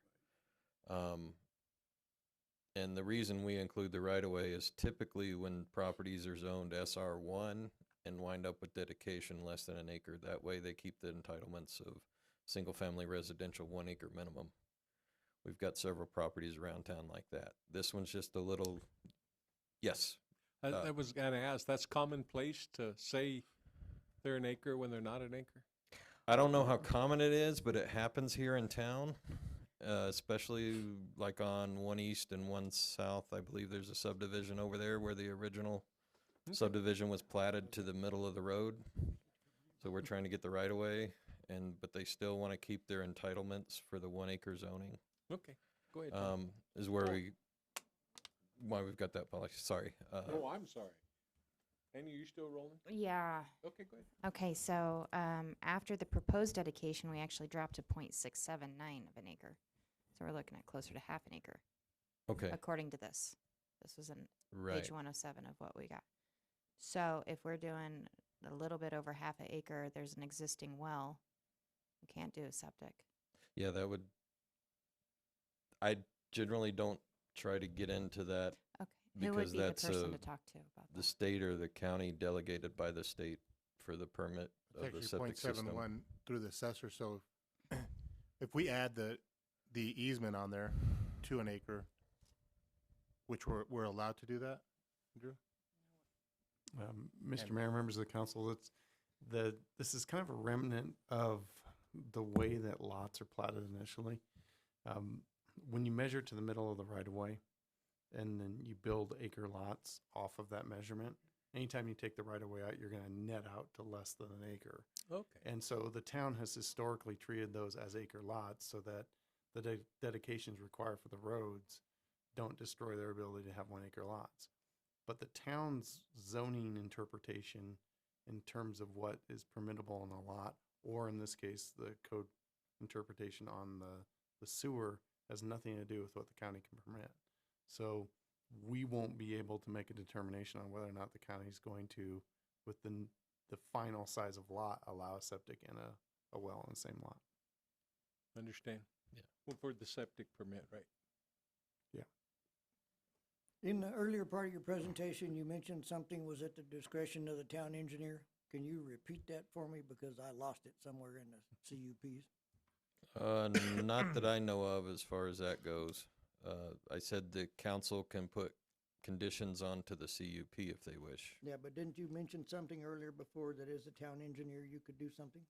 And the reason we include the right-of-way is typically when properties are zoned SR1 and wind up with dedication less than an acre, that way they keep the entitlements of single-family residential 1 acre minimum. We've got several properties around town like that. This one's just a little, yes. I was going to ask, that's commonplace to say they're an acre when they're not an acre? I don't know how common it is, but it happens here in town, especially like on 1 east and 1 south. I believe there's a subdivision over there where the original subdivision was platted to the middle of the road. So we're trying to get the right of way, but they still want to keep their entitlements for the 1 acre zoning. Okay, go ahead. Tom. Is where why we've got that policy. Sorry. Oh, I'm sorry. Annie, are you still rolling? Yeah. Okay, go ahead. Okay, so after the proposed dedication, we actually dropped to 0.679 of an acre. So we're looking at closer to half an acre, Okay. according to this. This was on Right. page 107 of what we got. So if we're doing a little bit over half an acre, there's an existing well. We can't do a septic. Yeah, that would. I generally don't try to get into that. Okay. Who would Because be the that's person to talk to about the that? state or the county delegated by the state for the permit It's of the actually septic system. 0.71 through the assessor, so if we add the easement on there to an acre, which we're allowed to do that, Drew? Mr. Mayor, members of the council, this is kind of a remnant of the way that lots are platted initially. When you measure to the middle of the right of way, and then you build acre lots off of that measurement, anytime you take the right of way out, you're going to net out to less than an acre. Okay. And so the town has historically treated those as acre lots so that the dedications required for the roads don't destroy their ability to have 1 acre lots. But the town's zoning interpretation in terms of what is permittable on a lot, or in this case, the code interpretation on the sewer, has nothing to do with what the county can permit. So we won't be able to make a determination on whether or not the county is going to, with the final size of lot, allow a septic and a well in the same lot. Understand. Yeah. Well, for the septic permit, right? In the earlier part of your presentation, you mentioned something was at the discretion of the town engineer. Can you repeat that for me, because I lost it somewhere in the CUPs? Not that I know of as far as that goes. I said the council can put conditions onto the CUP if they wish. Yeah, but didn't you mention something earlier before that as a town engineer, you could do something?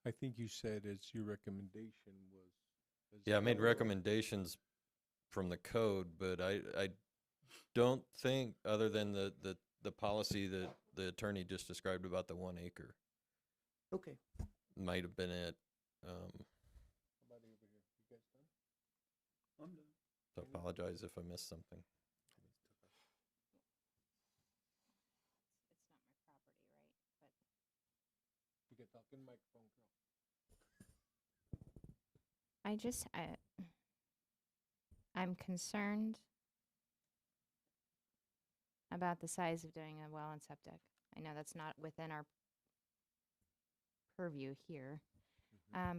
I think you said as your recommendation was. Yeah, I made recommendations from the code, but I don't think, other than the policy that the attorney just described about the 1 acre, Okay. might have been it. How about over here? You guys done? I'm done. So I apologize if I missed something. It's not my property, right? But You can talk in the microphone, girl. I'm concerned about the size of doing a well and septic. I know that's not within our purview here,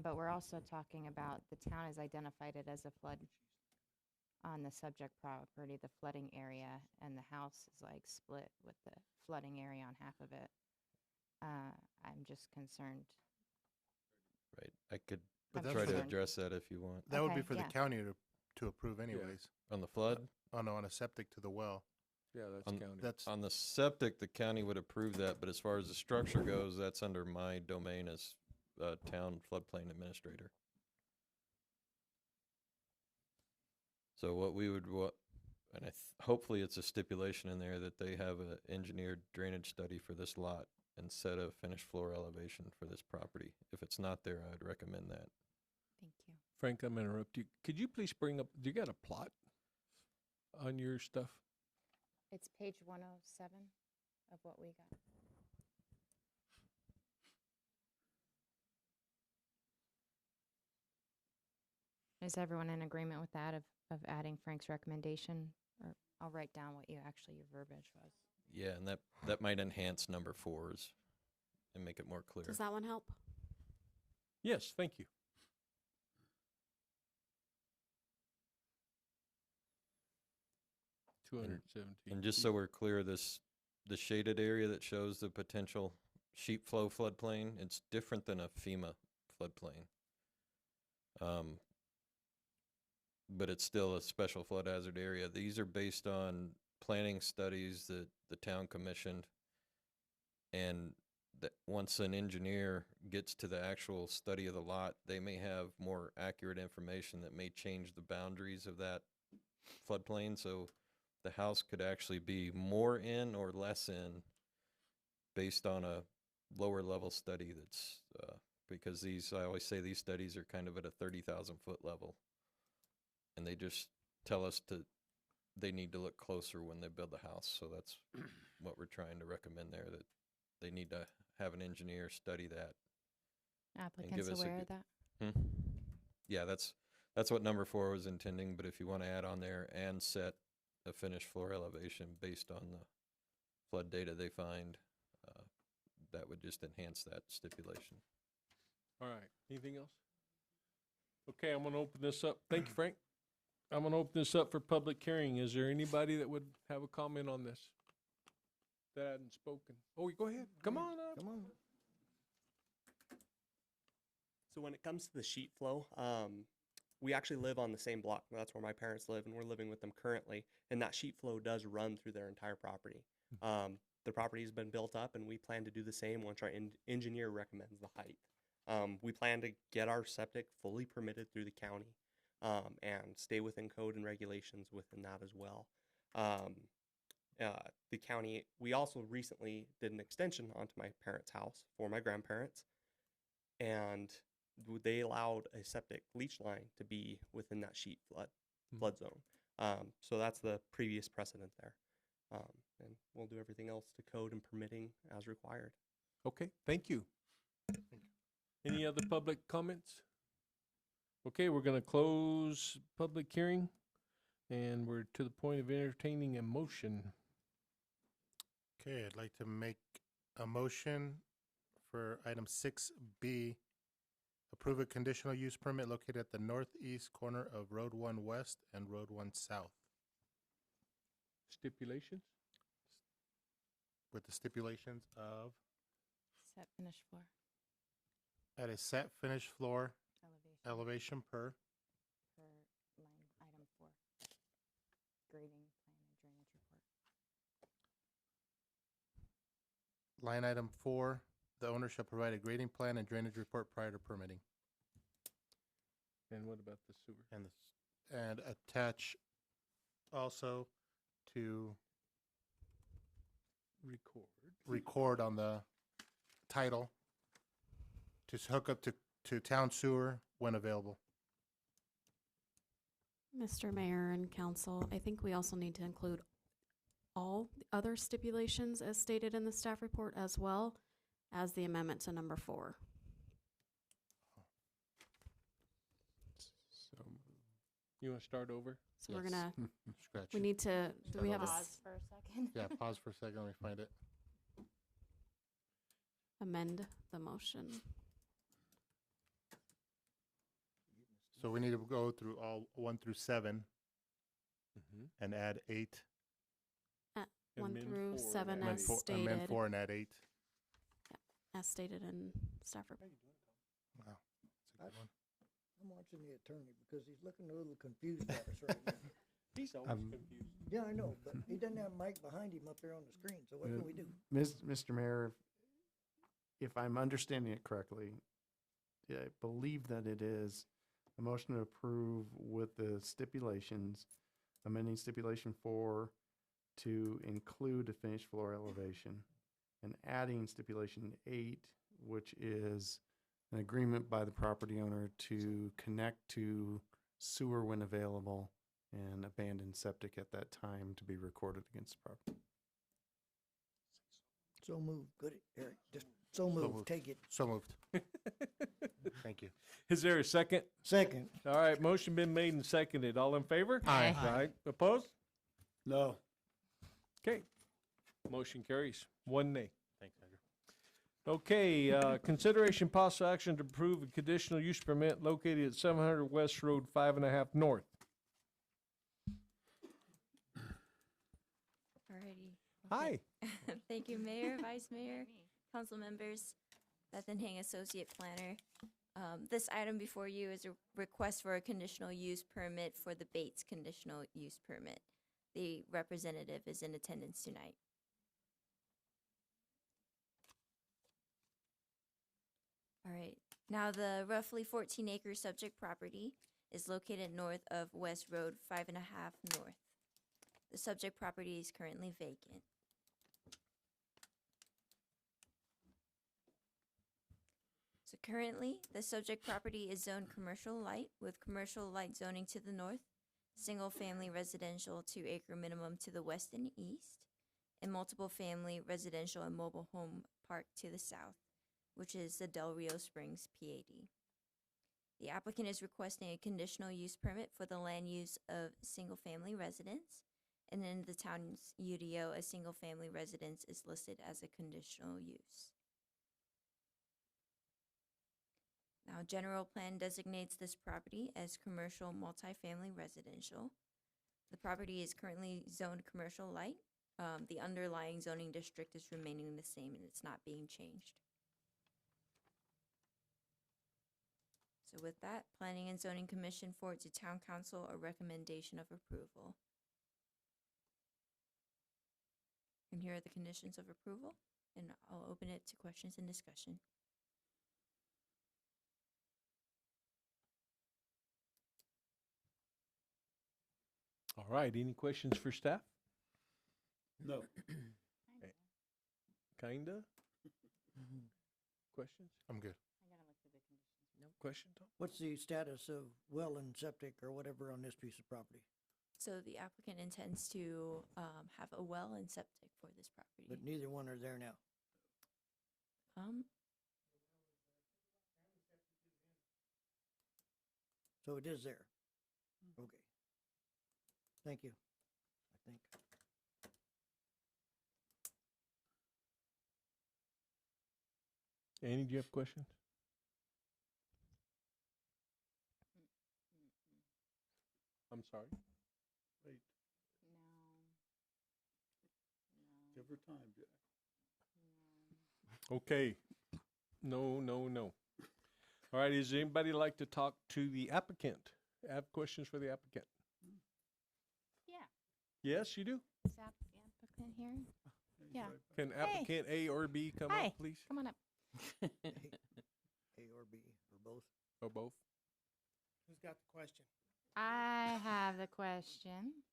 but we're also talking about the town has identified it as a flood on the subject property, the flooding area, and the house is like split with the flooding area on half of it. I'm just concerned. Right. I could But I'm try to concerned. address that if you want. That would be Okay, for the yeah. county to approve anyways. On the flood? Oh, no, on a septic to the well. Yeah, that's On- county. That's, On the septic, the county would approve that, but as far as the structure goes, that's under my domain as town floodplain administrator. So what we would, and hopefully it's a stipulation in there that they have an engineered drainage study for this lot and set a finished floor elevation for this property. If it's not there, I'd recommend that. Thank you. Frank, I'm gonna interrupt you. Could you please bring up, do you got a plot on your stuff? It's page 107 of what we got. Is everyone in agreement with that of adding Frank's recommendation? Or I'll write down what you actually, your verbiage was. Yeah, and that might enhance number 4s and make it more clear. Does that one help? Yes, thank you. And just so we're clear, the shaded area that shows the potential sheet flow floodplain, it's different than a FEMA floodplain. But it's still a special flood hazard area. These are based on planning studies that the town commissioned. And that once an engineer gets to the actual study of the lot, they may have more accurate information that may change the boundaries of that floodplain. So the house could actually be more in or less in based on a lower level study that's, because I always say these studies are kind of at a 30,000 foot level. And they just tell us they need to look closer when they build the house. So that's what we're trying to recommend there, that they need to have an engineer study that. Applicants us a aware good- of that? Yeah, that's what number 4 was intending, but if you want to add on there and set a finished floor elevation based on the flood data they find, that would just enhance that stipulation. All right, anything else? Okay, I'm gonna open this up. Thank you, Frank. I'm gonna open this up for public hearing. Is there anybody that would have a comment on this that hadn't spoken? Oh, go ahead. Come on up. Come on. So when it comes to the sheet flow, we actually live on the same block. That's where my parents live, and we're living with them currently. And that sheet flow does run through their entire property. The property has been built up, and we plan to do the same once our engineer recommends the height. We plan to get our septic fully permitted through the county and stay within code and regulations within that as well. The county, we also recently did an extension onto my parents' house for my grandparents, and they allowed a septic leach line to be within that sheet flood zone. So that's the previous precedent there. And we'll do everything else to code and permitting as required. Okay, thank you. Any other public comments? Okay, we're gonna close public hearing, and we're to the point of entertaining a motion. okay, I'd like to make a motion for item 6B. Approve a conditional use permit located at the northeast corner of Road 1 West and Road 1 South, Stipulations? with the stipulations of Set finished floor at a set finished floor elevation elevation per for line item 4. Grading plan and drainage report. line item 4. The owner shall provide a grading plan and drainage report prior to permitting, And what about the sewer? and attach also to record on the title to hook up to town sewer when available. Mr. Mayor and council, I think we also need to include all the other stipulations as stated in the staff report as well as the amendment to number 4. So, you wanna start over? So we're Yes. gonna, Scratch. we need to, do we have a Pause for a second. Yeah, pause for a second, let me find it. amend the motion? So we need to go through all 1 through 7 and add 8. 1 Amend through 4 7 and as add Amend stated. 4 and add 8. as stated in staff report. Wow, that's a good one. I'm watching the attorney because he's looking a little confused at us right now. He's always confused. Yeah, I know, but he doesn't have Mike behind him up there on the screen, so what can we do? Mr. Mayor, if I'm understanding it correctly, I believe that it is a motion to approve with the stipulations, amending stipulation 4 to include a finished floor elevation, and adding stipulation 8, which is an agreement by the property owner to connect to sewer when available and abandon septic at that time to be recorded against the property. So moved. Good, Eric. Just so moved. moved. Take it. So moved. Thank you. Is there a second? Second. All right, motion been made and seconded. All in favor? Aye. Aye. Opposed? No. Okay. Motion carries. 1 nay. Thanks, Andrew. Okay, consideration possible action to approve a conditional use permit located at 700 West Road 5.5 North. Alrighty. Hi. Thank you, Mayor, Vice Mayor, council members, Beth Hang, Associate Planner. This item before you is a request for a conditional use permit for the Bates conditional use permit. The representative is in attendance tonight. All right, now the roughly 14-acre subject property is located north of West Road 5.5 North. The subject property is currently vacant. So currently, the subject property is zoned commercial light with commercial light zoning to the north, single-family residential 2-acre minimum to the west and east, and multiple-family residential and mobile home park to the south, which is the Del Rio Springs PAD. The applicant is requesting a conditional use permit for the land use of single-family residence, and in the town's UDO, a single-family residence is listed as a conditional use. Now, general plan designates this property as commercial multifamily residential. The property is currently zoned commercial light. The underlying zoning district is remaining the same and it's not being changed. So with that, Planning and Zoning Commission forward to Town Council a recommendation of approval. And here are the conditions of approval, and I'll open it to questions and discussion. All right, any questions for staff? No. Kinda? Questions? I'm good. No question, Tom? What's the status of well and septic or whatever on this piece of property? So the applicant intends to have a well and septic for this property. But neither one are there now. So it is there. Okay. Thank you. I think. Annie, do you have questions? I'm sorry? Wait. Give her time, Jack. Okay. No, no, no. All right, does anybody like to talk to the applicant? Have questions for the applicant? Yeah. Yes, you do? Is that the applicant here? Yeah. Can applicant A or B come Hi. up, please? Come on up. A or B or both? Or both? Who's got the question? I have the question.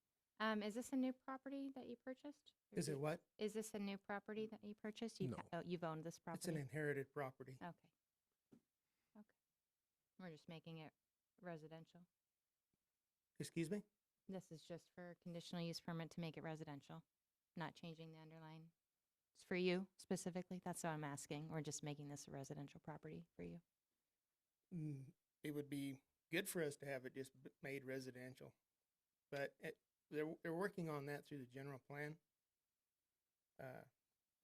Is this a new property that you purchased? Or Is it what? Is this a new property that you purchased? You've, No. you've owned this property? It's an inherited property. Okay. Okay. We're just making it residential. Excuse me? This is just for conditional use permit to make it residential, not changing the underlying. It's for you specifically? That's what I'm asking. We're just making this a residential property for you. It would be good for us to have it just made residential. But they're working on that through the general plan.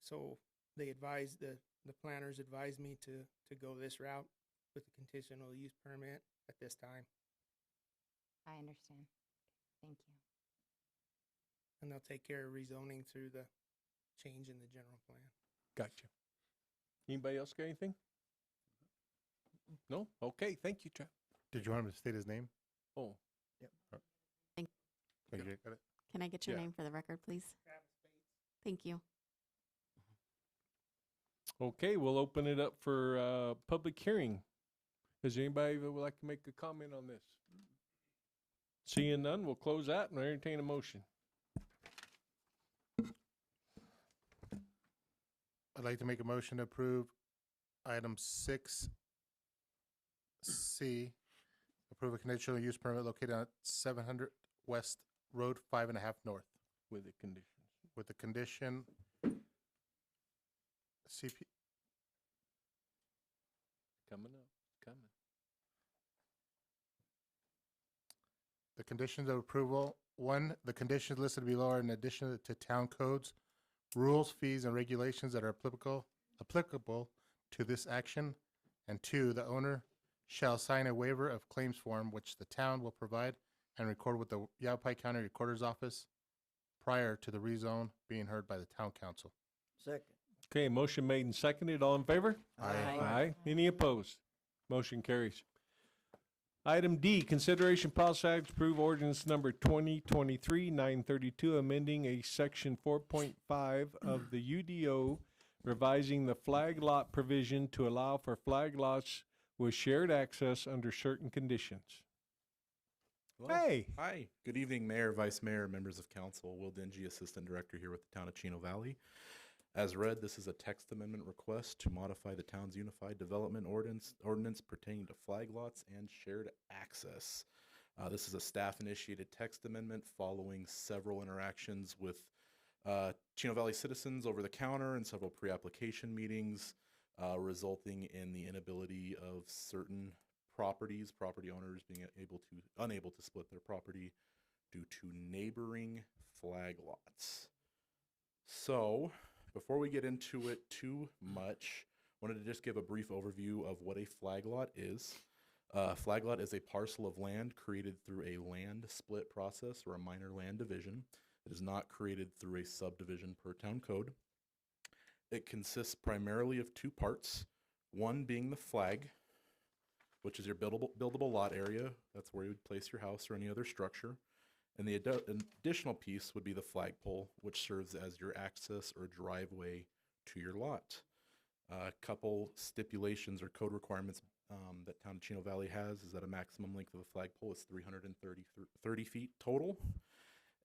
So they advised, the planners advised me to go this route with the conditional use permit at this time. I understand. Thank you. And they'll take care of rezoning through the change in the general plan. Gotcha. Anybody else got anything? No? Okay, thank you, Trav. Did you want him to state his name? Oh, Okay, got it. Can I get your Yeah. name for the record, please? Thank you. okay, we'll open it up for public hearing. Is there anybody that would like to make a comment on this? Seeing none, we'll close that and entertain a motion. I'd like to make a motion to approve item 6C, approve a conditional use permit located on 700 West Road 5.5 North With the conditions. with the condition CP, Coming up, coming. the conditions of approval. One, the conditions listed below are in addition to town codes, rules, fees, and regulations that are applicable to this action. And two, the owner shall sign a waiver of claims form, which the town will provide and record with the Yavapai County Recorder's Office prior to the rezone being heard by the town council. Second. Okay, motion made and seconded. All in favor? Aye. Aye. Any opposed? Motion carries. Item D, consideration possible act to approve ordinance number 2023-932, amending a section 4.5 of the UDO, revising the flag lot provision to allow for flag lots with shared access under certain conditions. Hello. Hey. Hi. Good evening, Mayor, Vice Mayor, members of council. Will Dingy, Assistant Director here with the town of Chino Valley. As read, this is a text amendment request to modify the town's unified development ordinance pertaining to flag lots and shared access. This is a staff-initiated text amendment following several interactions with Chino Valley citizens over the counter and several pre-application meetings, resulting in the inability of certain property owners being unable to split their property due to neighboring flag lots. So, before we get into it too much, wanted to just give a brief overview of what a flag lot is. Flag lot is a parcel of land created through a land split process or a minor land division. It is not created through a subdivision per town code. It consists primarily of two parts, one being the flag, which is your buildable lot area. That's where you would place your house or any other structure. And the additional piece would be the flagpole, which serves as your access or driveway to your lot. A couple stipulations or code requirements that Town of Chino Valley has is that a maximum length of a flagpole is 330 feet total.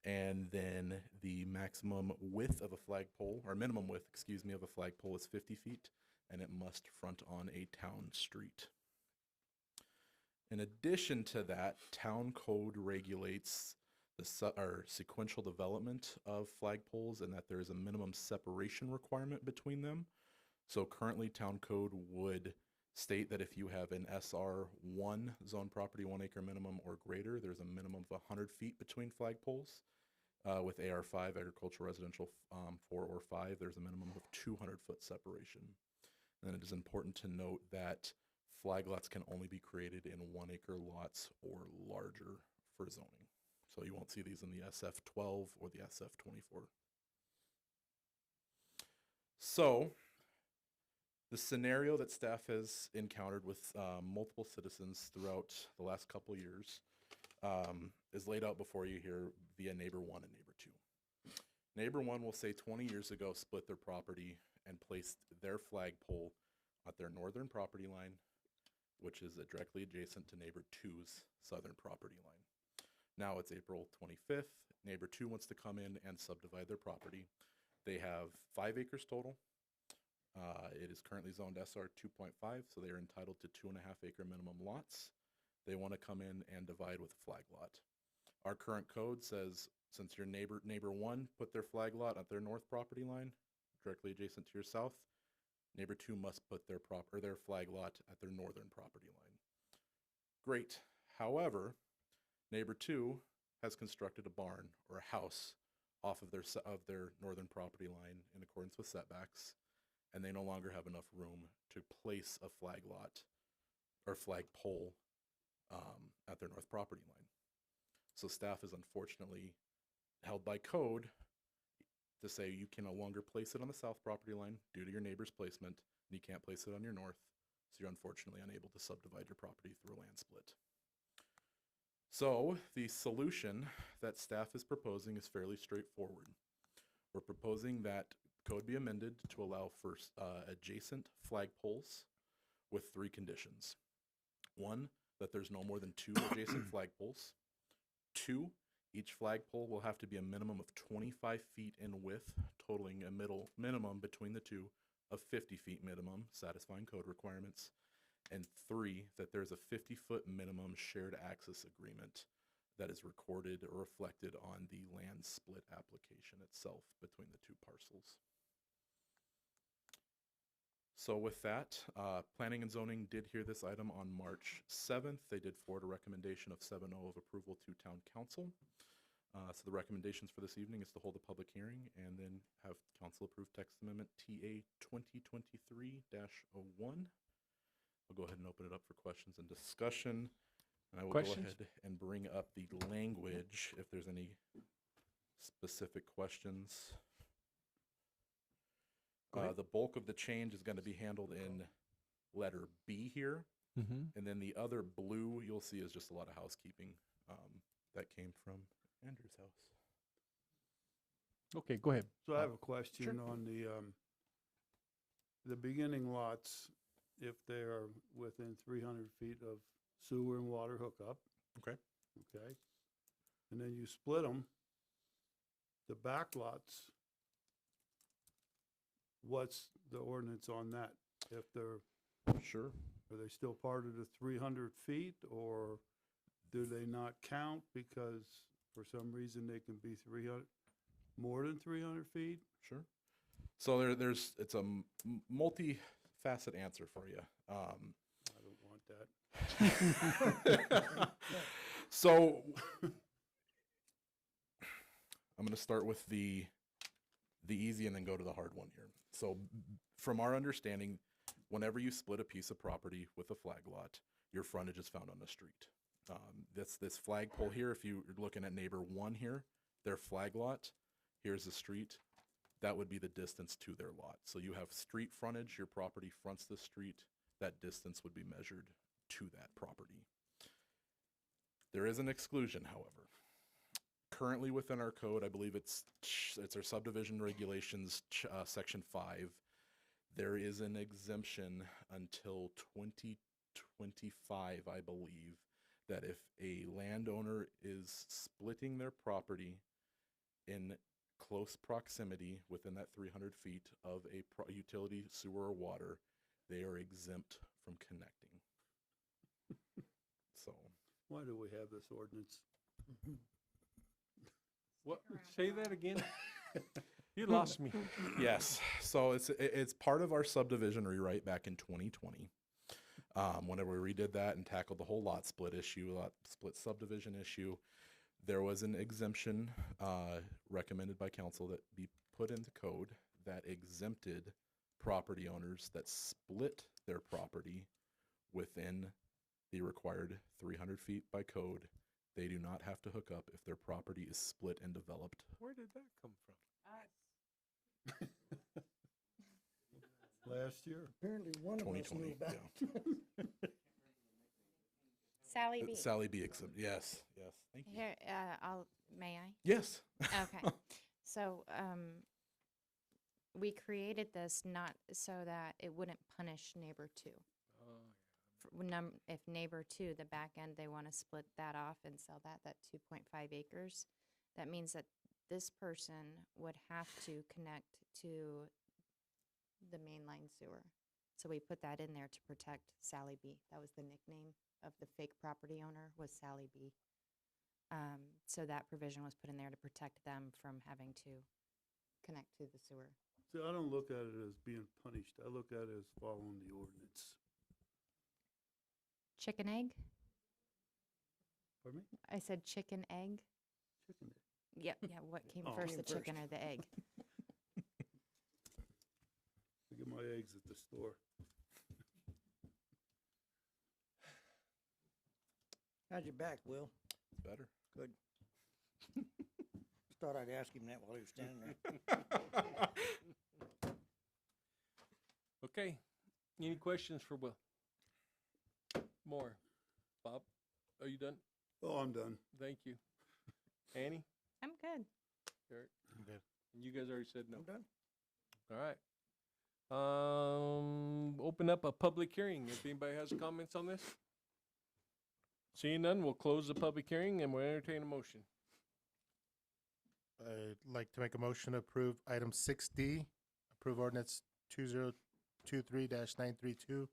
And then the maximum width of a flagpole, or minimum width, excuse me, of a flagpole is 50 feet, and it must front on a town street. In addition to that, town code regulates the sequential development of flagpoles and that there is a minimum separation requirement between them. So currently town code would state that if you have an SR1 zone property, 1 acre minimum or greater, there's a minimum of 100 feet between flagpoles. With AR5, agricultural residential 4 or 5, there's a minimum of 200-foot separation. And it is important to note that flag lots can only be created in 1 acre lots or larger for zoning. So you won't see these in the SF12 or the SF24. So the scenario that staff has encountered with multiple citizens throughout the last couple years is laid out before you here via neighbor 1 and neighbor 2. Neighbor 1 will say 20 years ago split their property and placed their flagpole at their northern property line, which is directly adjacent to neighbor 2's southern property line. Now it's April 25th. Neighbor 2 wants to come in and subdivide their property. They have 5 acres total. It is currently zoned SR 2.5, so they are entitled to 2.5 acre minimum lots. They want to come in and divide with a flag lot. Our current code says since your neighbor 1 put their flag lot at their north property line, directly adjacent to your south, neighbor 2 must put their flag lot at their northern property line. Great. However, neighbor 2 has constructed a barn or a house off of their northern property line in accordance with setbacks, and they no longer have enough room to place a flag lot or flag pole at their north property line. So staff is unfortunately held by code to say you can no longer place it on the south property line due to your neighbor's placement, and you can't place it on your north, so you're unfortunately unable to subdivide your property through a land split. So the solution that staff is proposing is fairly straightforward. We're proposing that code be amended to allow for adjacent flagpoles with 3 conditions. 1, that there's no more than 2 adjacent flagpoles. 2, each flagpole will have to be a minimum of 25 feet in width, totaling a minimum between the two of 50 feet minimum, satisfying code requirements. And 3, that there's a 50-foot minimum shared access agreement that is recorded or reflected on the land split application itself between the 2 parcels. So with that, Planning and Zoning did hear this item on March 7th. They did forward a recommendation of 7-0 of approval to Town Council. So the recommendations for this evening is to hold a public hearing and then have Council approve text amendment TA 2023-01. I'll go ahead and open it up for questions and discussion. And I will Questions? go ahead and bring up the language if there's any specific questions. The bulk of the change is going to be handled in letter B here. Mm-hmm. And then the other blue you'll see is just a lot of housekeeping that came from Andrew's house. Okay, go ahead. So I have a question sure. on the beginning lots, if they are within 300 feet of sewer and water hookup. Okay. Okay. And then you split them, the back lots, what's the ordinance on that? If they're, Sure. are they still part of the 300 feet, or do they not count because for some reason they can be 300, more than 300 feet? Sure. So it's a multi-facet answer for you. I don't want that. So I'm going to start with the easy and then go to the hard one here. So from our understanding, whenever you split a piece of property with a flag lot, your frontage is found on the street. This flagpole here, if you're looking at neighbor 1 here, their flag lot, here's the street, that would be the distance to their lot. So you have street frontage, your property fronts the street, that distance would be measured to that property. There is an exclusion, however. Currently within our code, I believe it's our subdivision regulations, section 5. There is an exemption until 2025, I believe, that if a landowner is splitting their property in close proximity within that 300 feet of a utility, sewer, or water, they are exempt from connecting. So. Why do we have this ordinance? What? Say that again. You lost me. Yes. So it's part of our subdivision rewrite back in 2020. Whenever we redid that and tackled the whole lot split issue, lot split subdivision issue, there was an exemption recommended by council that be put into code that exempted property owners that split their property within the required 300 feet by code. They do not have to hook up if their property is split and developed. Where did that come from? Last year. Apparently one of us 2020, knew about. yeah. Sally B. Sally B. exempt. Yes. Yes. Thank you. Here, may I? Yes. Okay. So, we created this not so that it wouldn't punish neighbor 2. If neighbor 2, the back end, they want to split that off and sell that 2.5 acres, that means that this person would have to connect to the mainline sewer. So we put that in there to protect Sally B. That was the nickname of the fake property owner, was Sally B. So that provision was put in there to protect them from having to connect to the sewer. See, I don't look at it as being punished. I look at it as following the ordinance. Chicken egg? Pardon me? I said chicken egg? Chicken egg. Yep, yeah, what came Oh. first, the Came chicken or the egg? I get my eggs at the store. How's your back, Will? It's better. Good. Just thought I'd ask him that while he was standing there. Okay, Any questions for Will? More. Bob, are you done? Oh, I'm done. Thank you. Annie? I'm good. Eric? I'm good. And you guys already said no. I'm done. All right. Open up a public hearing if anybody has comments on this. Seeing none, we'll close the public hearing and we'll entertain a motion. I'd like to make a motion to approve item 6D, approve ordinance 2023-932,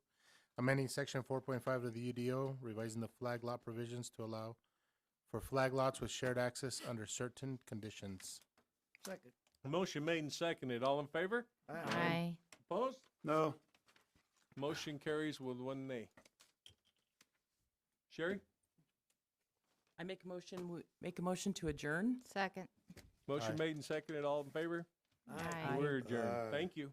amending section 4.5 of the UDO, revising the flag lot provisions to allow for flag lots with shared access under certain conditions. Second. Motion made and seconded. All in favor? Aye. Opposed? No. Motion carries with one nay. Sherry? I make a motion to adjourn. Second. Motion Aye. made and seconded. All in favor? Aye. We're adjourned. Aye. Thank you.